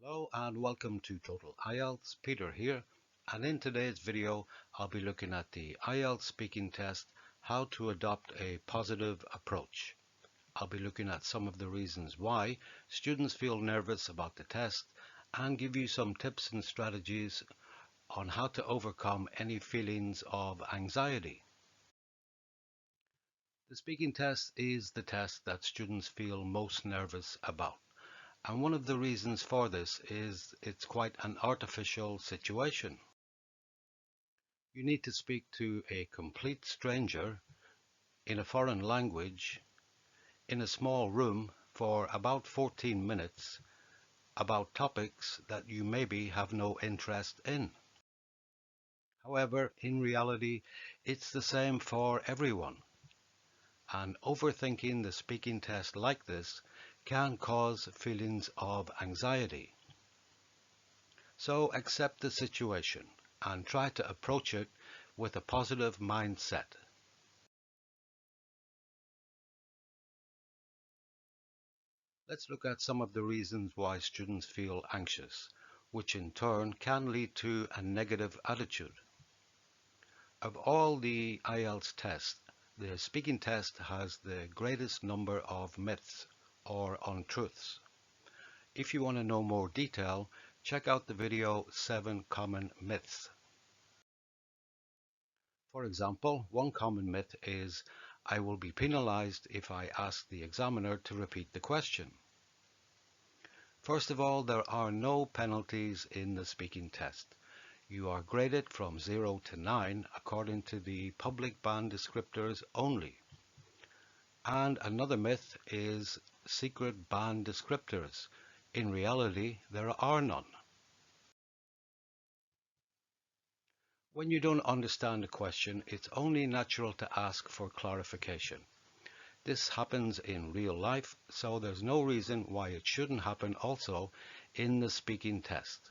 Hello and welcome to Total IELTS. Peter here, and in today's video I'll be looking at the IELTS speaking test, how to adopt a positive approach. I'll be looking at some of the reasons why students feel nervous about the test and give you some tips and strategies on how to overcome any feelings of anxiety. The speaking test is the test that students feel most nervous about. And one of the reasons for this is it's quite an artificial situation. You need to speak to a complete stranger in a foreign language in a small room for about 14 minutes about topics that you maybe have no interest in. However, in reality, it's the same for everyone. And overthinking the speaking test like this can cause feelings of anxiety. So accept the situation and try to approach it with a positive mindset. Let's look at some of the reasons why students feel anxious, which in turn can lead to a negative attitude. Of all the IELTS tests, the speaking test has the greatest number of myths or untruths. If you want to know more detail, check out the video 7 Common Myths. For example, one common myth is, I will be penalized if I ask the examiner to repeat the question. First of all, there are no penalties in the speaking test. You are graded from 0 to 9 according to the public band descriptors only. And another myth is secret band descriptors. In reality, there are none. When you don't understand a question, it's only natural to ask for clarification. This happens in real life, so there's no reason why it shouldn't happen also in the speaking test.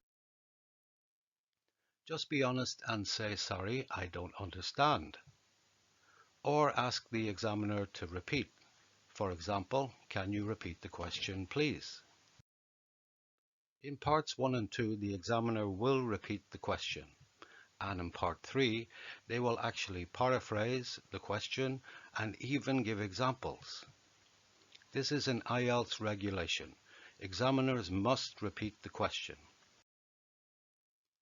Just be honest and say, sorry, I don't understand. Or ask the examiner to repeat. For example, can you repeat the question, please? In parts 1 and 2, the examiner will repeat the question. And in part 3, they will actually paraphrase the question and even give examples. This is an IELTS regulation. Examiners must repeat the question.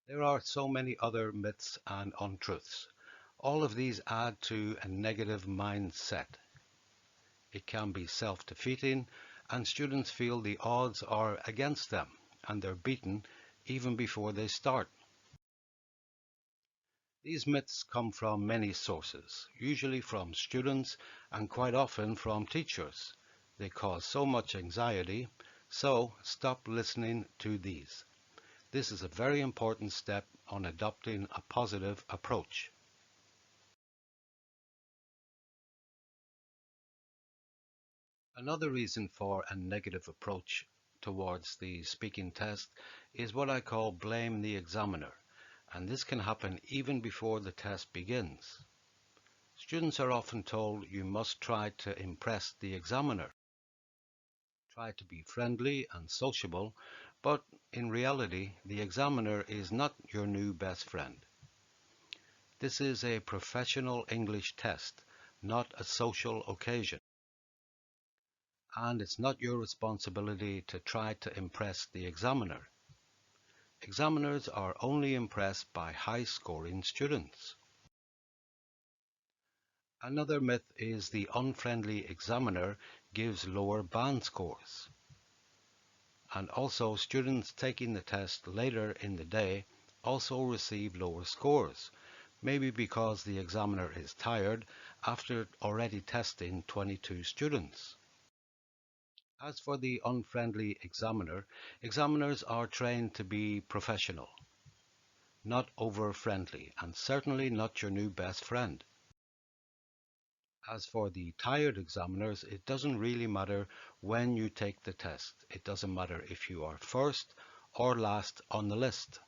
There are so many other myths and untruths. All of these add to a negative mindset. It can be self-defeating, and students feel the odds are against them and they're beaten even before they start. These myths come from many sources, usually from students and quite often from teachers. They cause so much anxiety, so stop listening to these. This is a very important step on adopting a positive approach. Another reason for a negative approach towards the speaking test is what I call blame the examiner, and this can happen even before the test begins. Students are often told you must try to impress the examiner. Try to be friendly and sociable, but in reality, the examiner is not your new best friend. This is a professional English test, not a social occasion. And it's not your responsibility to try to impress the examiner. Examiners are only impressed by high-scoring students. Another myth is the unfriendly examiner gives lower band scores. And also students taking the test later in the day also receive lower scores, maybe because the examiner is tired after already testing 22 students. As for the unfriendly examiner, examiners are trained to be professional, not over-friendly, and certainly not your new best friend. As for the tired examiners, it doesn't really matter when you take the test. It doesn't matter if you are first or last on the list.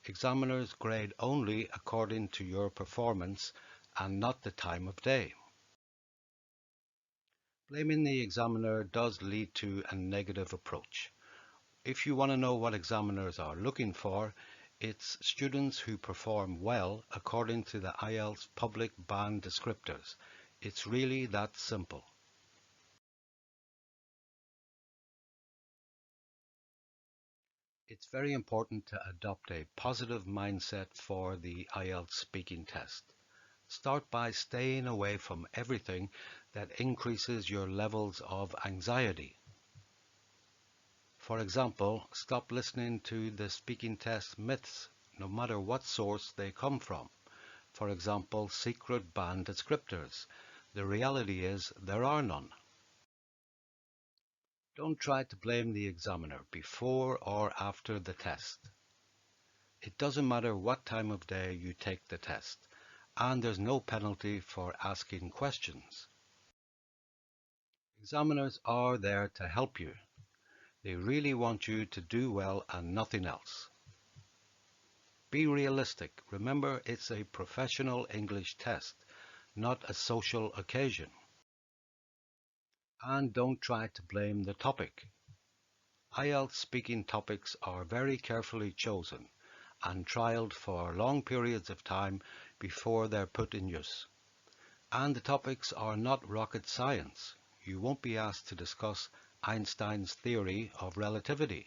Examiners grade only according to your performance and not the time of day. Blaming the examiner does lead to a negative approach. If you want to know what examiners are looking for, it's students who perform well according to the IELTS public band descriptors. It's really that simple. It's very important to adopt a positive mindset for the IELTS speaking test. Start by staying away from everything that increases your levels of anxiety. For example, stop listening to the speaking test myths, no matter what source they come from. For example, secret band descriptors. The reality is there are none. Don't try to blame the examiner before or after the test. It doesn't matter what time of day you take the test, and there's no penalty for asking questions. Examiners are there to help you. They really want you to do well and nothing else. Be realistic. Remember, it's a professional English test, not a social occasion. And don't try to blame the topic. IELTS speaking topics are very carefully chosen and trialed for long periods of time before they're put in use. And the topics are not rocket science. You won't be asked to discuss Einstein's theory of relativity.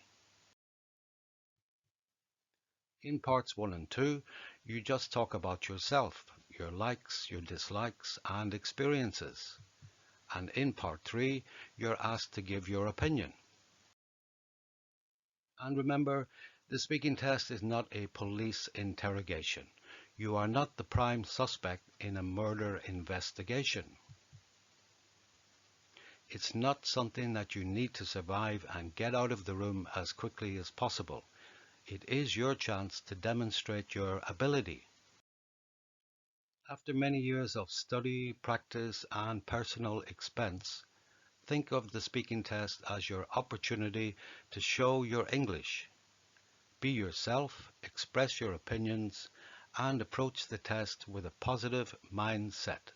In parts 1 and 2, you just talk about yourself, your likes, your dislikes, and experiences. And in part 3, you're asked to give your opinion. And remember, the speaking test is not a police interrogation. You are not the prime suspect in a murder investigation. It's not something that you need to survive and get out of the room as quickly as possible. It is your chance to demonstrate your ability. After many years of study, practice, and personal expense, think of the speaking test as your opportunity to show your English. Be yourself, express your opinions, and approach the test with a positive mindset.